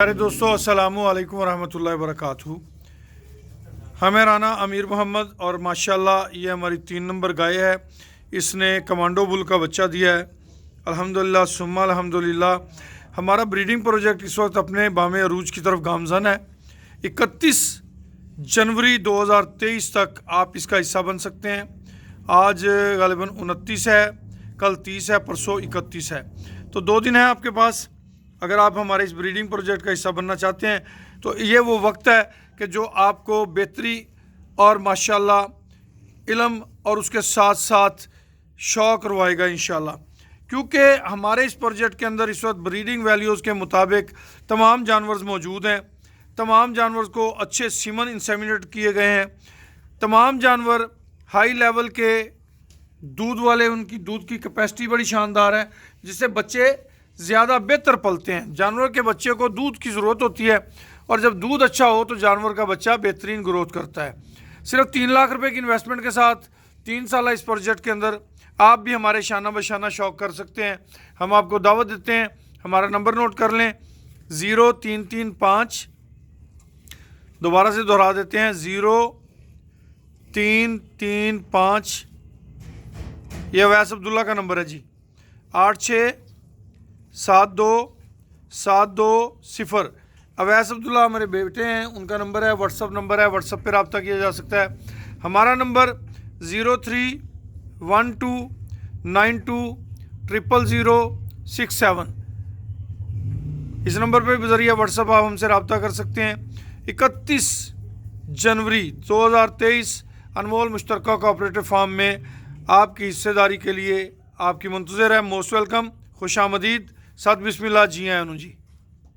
प्यारे दोस्तों, अस्सलामु अलैकुम वरहमतुल्लाहि वबरकातुहू। हमें राना अमीर मोहम्मद और माशाल्लाह ये हमारी 3 नंबर गाय है। इसने कमांडो बुल का बच्चा दिया है। अल्हम्दुलिल्लाह सुम्मा अल्हम्दुलिल्लाह। हमारा ब्रीडिंग प्रोजेक्ट इस वक्त अपने बामे अरूज की तरफ गामजन है। 31 जनवरी 2023 तक आप इसका हिस्सा बन सकते हैं। आज गालिबन 29 है, कल 30 है, परसों 31 है, तो 2 दिन है आपके पास। अगर आप हमारे इस ब्रीडिंग प्रोजेक्ट का हिस्सा बनना चाहते हैं तो ये वो वक्त है कि जो आपको बेहतरी और माशाल्लाह इल्म और उसके साथ साथ शौक़ करवाएगा इंशाल्लाह। क्योंकि हमारे इस प्रोजेक्ट के अंदर इस वक्त ब्रीडिंग वैल्यूज़ के मुताबिक तमाम जानवर मौजूद हैं। तमाम जानवर को अच्छे सीमन इंसेमिनेट किए गए हैं। तमाम जानवर हाई लेवल के दूध वाले, उनकी दूध की कैपेसिटी बड़ी शानदार है, जिससे बच्चे ज़्यादा बेहतर पलते हैं। जानवर के बच्चे को दूध की ज़रूरत होती है और जब दूध अच्छा हो तो जानवर का बच्चा बेहतरीन ग्रोथ करता है। सिर्फ 3 लाख रुपए की इन्वेस्टमेंट के साथ 3 साल इस प्रोजेक्ट के अंदर आप भी हमारे शाना बशाना शौक़ कर सकते हैं। हम आपको दावत देते हैं। हमारा नंबर नोट कर लें, 0335, दोबारा से दोहरा देते हैं, 0335, ये अवैस अब्दुल्ला का नंबर है जी, 867272 अवैस अब्दुल्ला हमारे बेटे हैं, उनका नंबर है, व्हाट्सअप नंबर है, व्हाट्सअप पर रब्ता किया जा सकता है। हमारा नंबर 031292000067। इस नंबर पर बजरिया व्हाट्सअप आप हमसे रब्ता कर सकते हैं। 31 जनवरी 2023 अनमोल मुश्तरका कोऑपरेटिव फार्म में आपकी हिस्सेदारी के लिए आपकी मुंतज़िर है। मोस्ट वेलकम, खुश आमदीद, सत बिस्मिल्लाह, जी आया जी।